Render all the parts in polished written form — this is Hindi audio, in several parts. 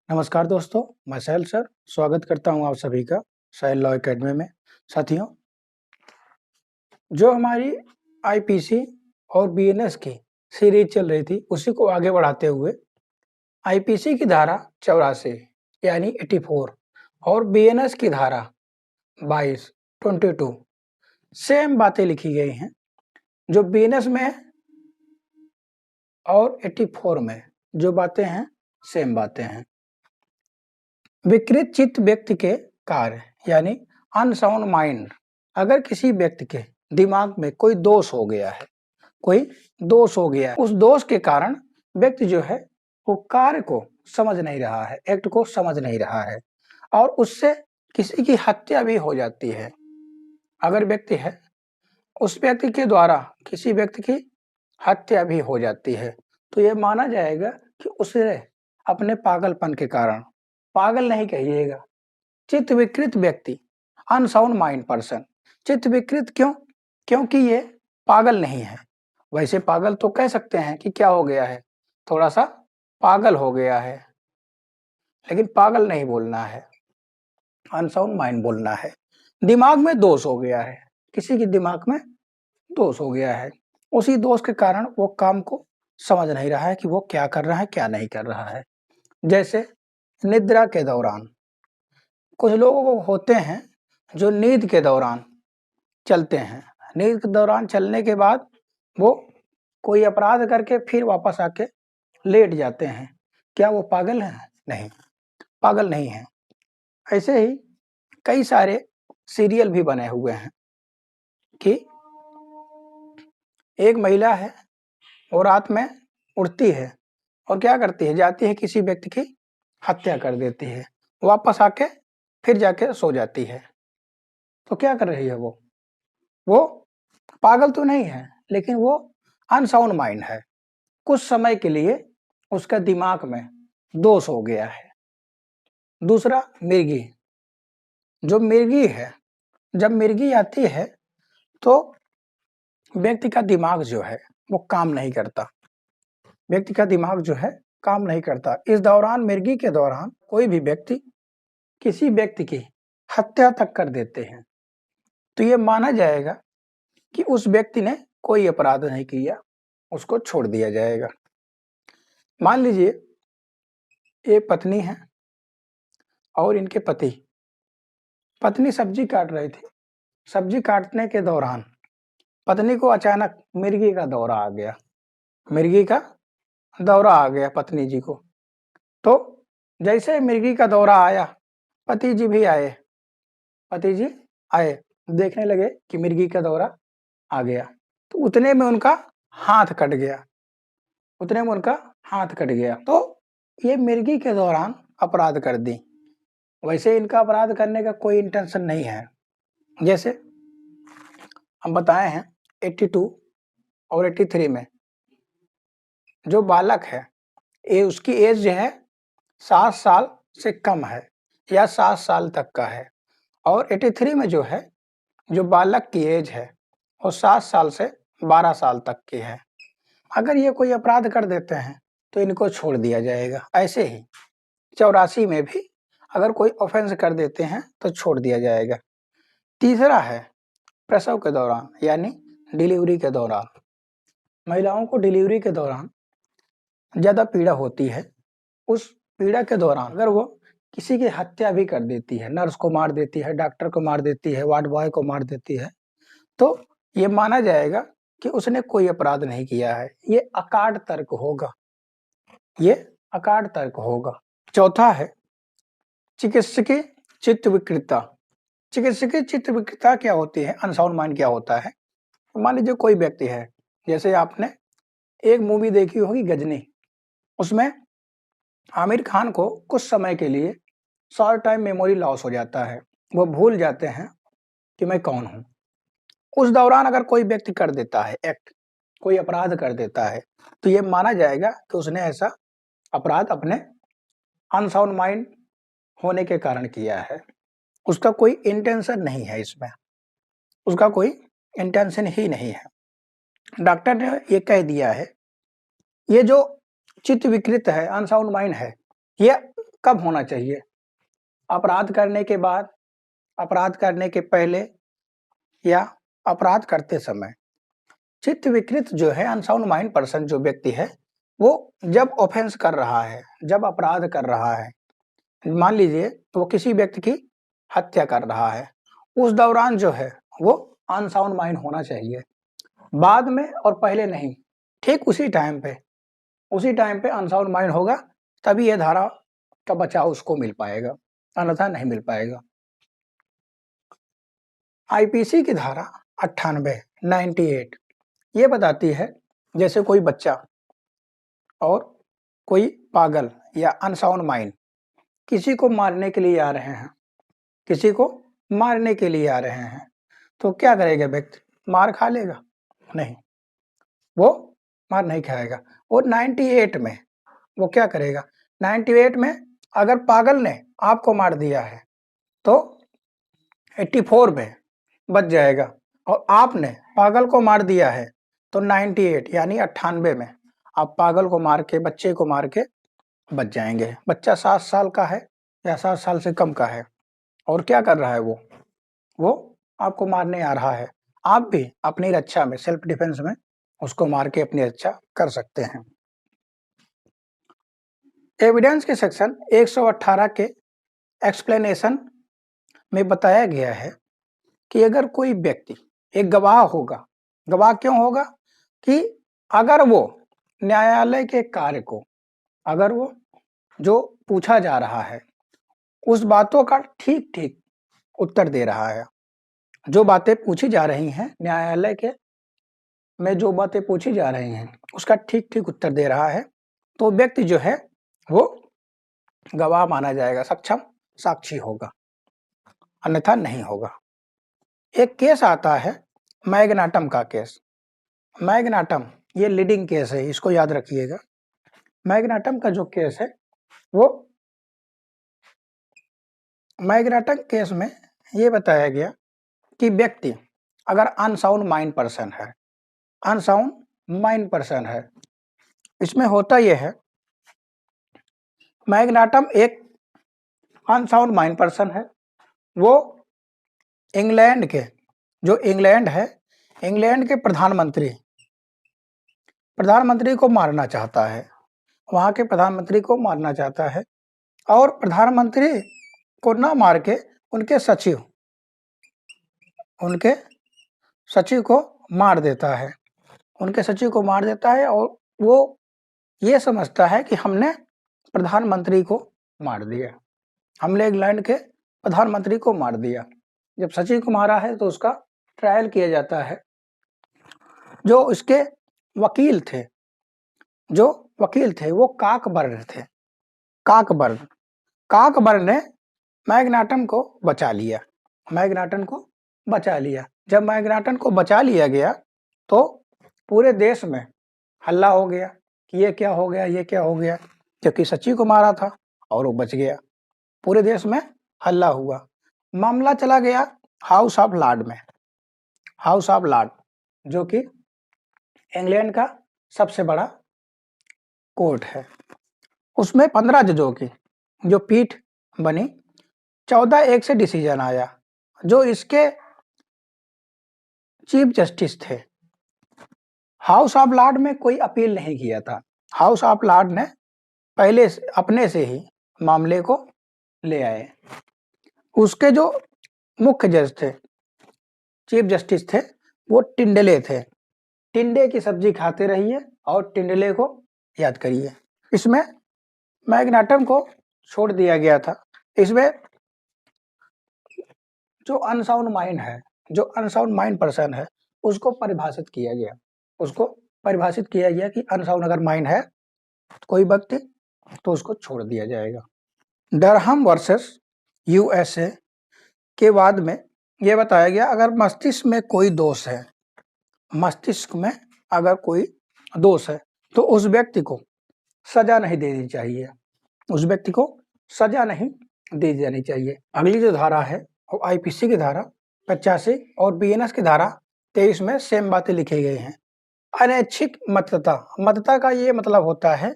नमस्कार दोस्तों, मैं साहिल सर स्वागत करता हूं आप सभी का साहिल लॉ एकेडमी में। साथियों, जो हमारी आईपीसी और बीएनएस की सीरीज चल रही थी उसी को आगे बढ़ाते हुए आईपीसी की धारा 84 यानी 84 और बीएनएस की धारा 22 सेम बातें लिखी गई हैं। जो बीएनएस में है और 84 में जो बातें हैं सेम बातें हैं। विकृत चित्त व्यक्ति के कार्य यानी अनसाउंड माइंड, अगर किसी व्यक्ति के दिमाग में कोई दोष हो गया है, उस दोष के कारण व्यक्ति जो है वो कार्य को समझ नहीं रहा है, एक्ट को समझ नहीं रहा है और उससे किसी की हत्या भी हो जाती है। अगर व्यक्ति है, उस व्यक्ति के द्वारा किसी व्यक्ति की हत्या भी हो जाती है तो यह माना जाएगा कि उसे अपने पागलपन के कारण, पागल नहीं कहिएगा, चित्त विकृत व्यक्ति, अनसाउंड माइंड पर्सन। चित्त विकृत क्यों? क्योंकि ये पागल नहीं है। वैसे पागल तो कह सकते हैं कि क्या हो गया है, थोड़ा सा पागल हो गया है, लेकिन पागल नहीं बोलना है, अनसाउंड माइंड बोलना है। दिमाग में दोष हो गया है, किसी के दिमाग में दोष हो गया है, उसी दोष के कारण वो काम को समझ नहीं रहा है कि वो क्या कर रहा है क्या नहीं कर रहा है। जैसे निद्रा के दौरान कुछ लोगों को होते हैं जो नींद के दौरान चलते हैं, नींद के दौरान चलने के बाद वो कोई अपराध करके फिर वापस आके लेट जाते हैं। क्या वो पागल हैं? नहीं, पागल नहीं है। ऐसे ही कई सारे सीरियल भी बने हुए हैं कि एक महिला है, वो रात में उठती है और क्या करती है, जाती है किसी व्यक्ति की हत्या कर देती है, वापस आके फिर जाके सो जाती है। तो क्या कर रही है वो पागल तो नहीं है, लेकिन वो अनसाउंड माइंड है। कुछ समय के लिए उसका दिमाग में दोष हो गया है। दूसरा, मिर्गी। जो मिर्गी है, जब मिर्गी आती है तो व्यक्ति का दिमाग जो है वो काम नहीं करता, व्यक्ति का दिमाग जो है काम नहीं करता। इस दौरान, मिर्गी के दौरान, कोई भी व्यक्ति किसी व्यक्ति की हत्या तक कर देते हैं तो ये माना जाएगा कि उस व्यक्ति ने कोई अपराध नहीं किया, उसको छोड़ दिया जाएगा। मान लीजिए एक पत्नी है और इनके पति, पत्नी सब्जी काट रही थी, सब्जी काटने के दौरान पत्नी को अचानक मिर्गी का दौरा आ गया, मिर्गी का दौरा आ गया पत्नी जी को। तो जैसे मिर्गी का दौरा आया, पति जी भी आए, पति जी आए, देखने लगे कि मिर्गी का दौरा आ गया, तो उतने में उनका हाथ कट गया, उतने में उनका हाथ कट गया। तो ये मिर्गी के दौरान अपराध कर दी। वैसे इनका अपराध करने का कोई इंटेंशन नहीं है। जैसे हम बताए हैं 82 और 83 में जो बालक है, ये उसकी एज जो है 7 साल से कम है या 7 साल तक का है, और 83 में जो है, जो बालक की एज है वो 7 साल से 12 साल तक की है। अगर ये कोई अपराध कर देते हैं तो इनको छोड़ दिया जाएगा। ऐसे ही 84 में भी अगर कोई ऑफेंस कर देते हैं तो छोड़ दिया जाएगा। तीसरा है प्रसव के दौरान यानी डिलीवरी के दौरान। महिलाओं को डिलीवरी के दौरान ज्यादा पीड़ा होती है। उस पीड़ा के दौरान अगर वो किसी की हत्या भी कर देती है, नर्स को मार देती है, डॉक्टर को मार देती है, वार्ड बॉय को मार देती है, तो ये माना जाएगा कि उसने कोई अपराध नहीं किया है। ये अकाट तर्क होगा, ये अकाट तर्क होगा। चौथा है चिकित्सकीय चित्त विकृतता। चिकित्सकीय चित्त विकृतता क्या होती है, अनसाउंड माइंड क्या होता है? मान लीजिए कोई व्यक्ति है, जैसे आपने एक मूवी देखी होगी गजनी, उसमें आमिर खान को कुछ समय के लिए शॉर्ट टाइम मेमोरी लॉस हो जाता है, वो भूल जाते हैं कि मैं कौन हूं। उस दौरान अगर कोई व्यक्ति कर देता है एक्ट, कोई अपराध कर देता है, तो ये माना जाएगा कि उसने ऐसा अपराध अपने अनसाउंड माइंड होने के कारण किया है। उसका कोई इंटेंशन नहीं है, इसमें उसका कोई इंटेंशन ही नहीं है। डॉक्टर ने ये कह दिया है, ये जो चित्त विकृत है, अनसाउंड माइंड है, ये कब होना चाहिए? अपराध करने के बाद, अपराध करने के पहले या अपराध करते समय। चित्त विकृत जो है, अनसाउंड माइंड पर्सन जो व्यक्ति है, वो जब ऑफेंस कर रहा है, जब अपराध कर रहा है, मान लीजिए वो किसी व्यक्ति की हत्या कर रहा है, उस दौरान जो है वो अनसाउंड माइंड होना चाहिए। बाद में और पहले नहीं, ठीक उसी टाइम पे अनसाउंड माइंड होगा, तभी यह धारा का बचाव उसको मिल पाएगा, अन्यथा नहीं मिल पाएगा। आईपीसी की धारा 98 ये बताती है, जैसे कोई बच्चा और कोई पागल या अनसाउंड माइंड किसी को मारने के लिए आ रहे हैं, किसी को मारने के लिए आ रहे हैं, तो क्या करेगा व्यक्ति? मार खा लेगा? नहीं, वो मार नहीं खाएगा। और 98 में वो क्या करेगा? 98 में अगर पागल ने आपको मार दिया है तो 84 में बच जाएगा, और आपने पागल को मार दिया है तो 98 यानी 98 में आप पागल को मार के, बच्चे को मार के बच जाएंगे। बच्चा 7 साल का है या 7 साल से कम का है, और क्या कर रहा है? वो आपको मारने आ रहा है। आप भी अपनी रक्षा में, सेल्फ डिफेंस में उसको मार के अपनी रक्षा कर सकते हैं। एविडेंस के सेक्शन 118 के एक्सप्लेनेशन में बताया गया है कि अगर कोई व्यक्ति एक गवाह होगा, गवाह क्यों होगा? कि अगर वो न्यायालय के कार्य को, अगर वो जो पूछा जा रहा है उस बातों का ठीक ठीक उत्तर दे रहा है, जो बातें पूछी जा रही हैं न्यायालय के में, जो बातें पूछी जा रही हैं उसका ठीक ठीक उत्तर दे रहा है, तो व्यक्ति जो है वो गवाह माना जाएगा, सक्षम साक्षी होगा, अन्यथा नहीं होगा। एक केस आता है मैग्नाटम का केस। मैग्नाटम ये लीडिंग केस है, इसको याद रखिएगा। मैग्नाटम का जो केस है, वो मैग्नाटम केस में ये बताया गया कि व्यक्ति अगर अनसाउंड माइंड पर्सन है, अनसाउंड माइंड पर्सन है, इसमें होता यह है, मैग्नाटम एक अनसाउंड माइंड पर्सन है, वो इंग्लैंड के, जो इंग्लैंड है, इंग्लैंड के प्रधानमंत्री को मारना चाहता है, वहां के प्रधानमंत्री को मारना चाहता है, और प्रधानमंत्री को ना मार के उनके सचिव को मार देता है, उनके सचिव को मार देता है, और वो ये समझता है कि हमने प्रधानमंत्री को मार दिया, हमने इंग्लैंड के प्रधानमंत्री को मार दिया। जब सचिव को मारा है तो उसका ट्रायल किया जाता है। जो उसके वकील थे वो काकबर्न थे। काकबर्न ने मैग्नाटम को बचा लिया, जब मैग्नाटम को बचा लिया गया तो पूरे देश में हल्ला हो गया कि ये क्या हो गया, क्योंकि सचिव को मारा था और वो बच गया। पूरे देश में हल्ला हुआ, मामला चला गया हाउस ऑफ लॉर्ड, जो कि इंग्लैंड का सबसे बड़ा कोर्ट है। उसमें 15 जजों की जो पीठ बनी, 14-1 से डिसीजन आया। जो इसके चीफ जस्टिस थे, हाउस ऑफ लॉर्ड में कोई अपील नहीं किया था। हाउस ऑफ लॉर्ड ने पहले से अपने से ही मामले को ले आए। उसके जो मुख्य जज थे, चीफ जस्टिस थे, वो टिंडले थे। टिंडे की सब्जी खाते रहिए और टिंडले को याद करिए। इसमें मैग्नाटम को छोड़ दिया गया था। इसमें जो अनसाउंड माइंड पर्सन है उसको परिभाषित किया गया कि अनसाउंड अगर माइंड है कोई व्यक्ति तो उसको छोड़ दिया जाएगा। डरहम वर्सेस यूएसए के बाद में यह बताया गया, अगर मस्तिष्क में कोई दोष है तो उस व्यक्ति को सजा नहीं देनी चाहिए। अगली जो धारा है वो आईपीसी की धारा 85 और बीएनएस की धारा 23 में सेम बातें लिखी गई हैं। अनैच्छिक मतता का ये मतलब होता है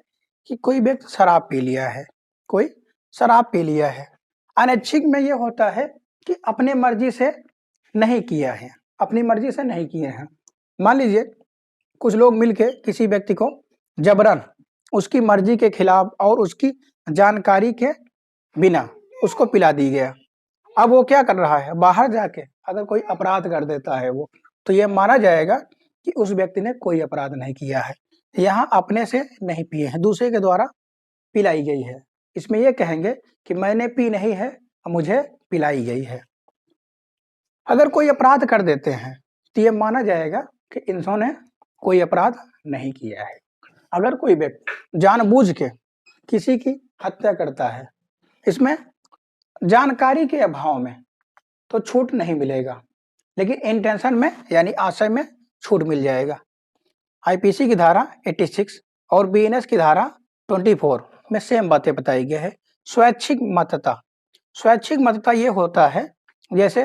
कि कोई व्यक्ति शराब पी लिया है, कोई शराब पी लिया है। अनैच्छिक में ये होता है कि अपने मर्जी से नहीं किया है, अपनी मर्जी से नहीं किए हैं। मान लीजिए कुछ लोग मिलके किसी व्यक्ति को जबरन उसकी मर्जी के खिलाफ और उसकी जानकारी के बिना उसको पिला दी गया। अब वो क्या कर रहा है, बाहर जाके अगर कोई अपराध कर देता है वो, तो ये माना जाएगा कि उस व्यक्ति ने कोई अपराध नहीं किया है। यहाँ अपने से नहीं पिए हैं, दूसरे के द्वारा पिलाई गई है। इसमें ये कहेंगे कि मैंने पी नहीं है, मुझे पिलाई गई है। अगर कोई अपराध कर देते हैं तो ये माना जाएगा कि इन्होंने कोई अपराध नहीं किया है। अगर कोई व्यक्ति जानबूझ के किसी की हत्या करता है, इसमें जानकारी के अभाव में तो छूट नहीं मिलेगा, लेकिन इंटेंशन में यानी आशय में छूट मिल जाएगा। आईपीसी की धारा 86 और बीएनएस की धारा 24 में सेम बातें बताई गई है। स्वैच्छिक मतता, स्वैच्छिक मतता ये होता है जैसे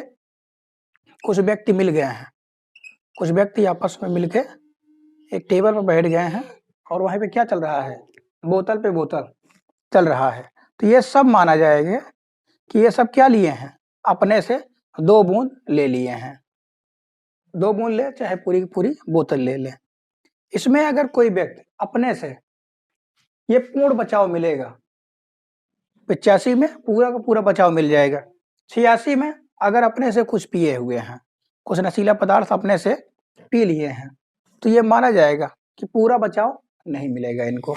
कुछ व्यक्ति मिल गए हैं, कुछ व्यक्ति आपस में मिलके एक टेबल पर बैठ गए हैं और वहीं पे क्या चल रहा है, बोतल पे बोतल चल रहा है। तो ये सब माना जाएगा कि ये सब क्या लिए हैं, अपने से 2 बूंद ले लिए हैं। 2 बूंद ले चाहे पूरी की पूरी बोतल ले ले। इसमें अगर कोई व्यक्ति अपने से, ये पूर्ण बचाव मिलेगा। 85 में पूरा का पूरा बचाव मिल जाएगा। 86 में अगर अपने से कुछ पिए हुए हैं, कुछ नशीला पदार्थ अपने से पी लिए हैं, तो ये माना जाएगा कि पूरा बचाव नहीं मिलेगा इनको,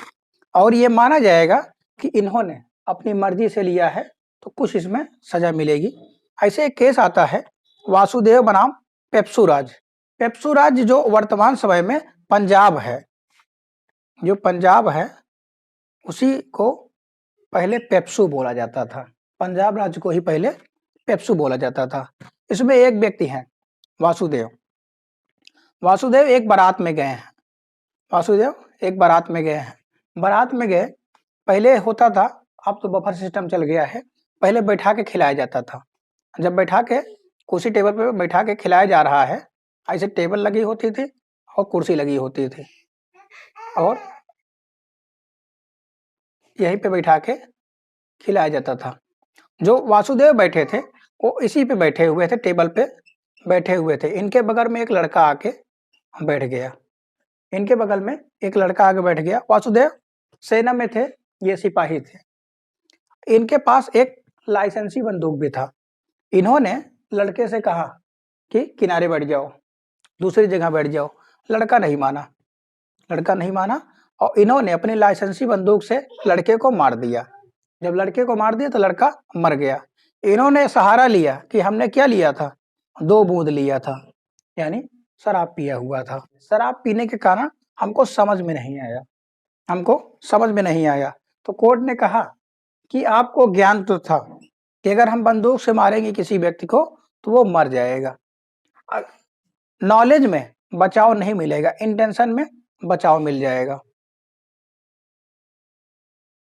और ये माना जाएगा कि इन्होंने अपनी मर्जी से लिया है तो कुछ इसमें सजा मिलेगी। ऐसे एक केस आता है वासुदेव बनाम पेप्सुराज। पेप्सुराज जो वर्तमान समय में पंजाब है, जो पंजाब है उसी को पहले पेप्सू बोला जाता था। पंजाब राज्य को ही पहले पेप्सू बोला जाता था। इसमें एक व्यक्ति है वासुदेव। वासुदेव एक बारात में गए हैं, वासुदेव एक बारात में गए हैं। बारात में गए, पहले होता था, अब तो बफर सिस्टम चल गया है, पहले बैठा के खिलाया जाता था। जब बैठा के कुर्सी टेबल पे बैठा के खिलाया जा रहा है, ऐसे टेबल लगी होती थी और कुर्सी लगी होती थी, और यहीं पे बैठा के खिलाया जाता था। जो वासुदेव बैठे थे वो इसी पे बैठे हुए थे, टेबल पे बैठे हुए थे। इनके बगल में एक लड़का आके बैठ गया, इनके बगल में एक लड़का आके बैठ गया। वासुदेव सेना में थे, ये सिपाही थे। इनके पास एक लाइसेंसी बंदूक भी था। इन्होंने लड़के से कहा कि किनारे बैठ जाओ, दूसरी जगह बैठ जाओ। लड़का नहीं माना, लड़का नहीं माना, और इन्होंने अपनी लाइसेंसी बंदूक से लड़के को मार दिया। जब लड़के को मार दिया तो लड़का मर गया। इन्होंने सहारा लिया कि हमने क्या लिया था, 2 बूंद लिया था, यानी शराब पिया हुआ था। शराब पीने के कारण हमको समझ में नहीं आया, हमको समझ में नहीं आया। तो कोर्ट ने कहा कि आपको ज्ञान तो था कि अगर हम बंदूक से मारेंगे किसी व्यक्ति को तो वो मर जाएगा। नॉलेज में बचाव नहीं मिलेगा, इंटेंशन में बचाव मिल जाएगा।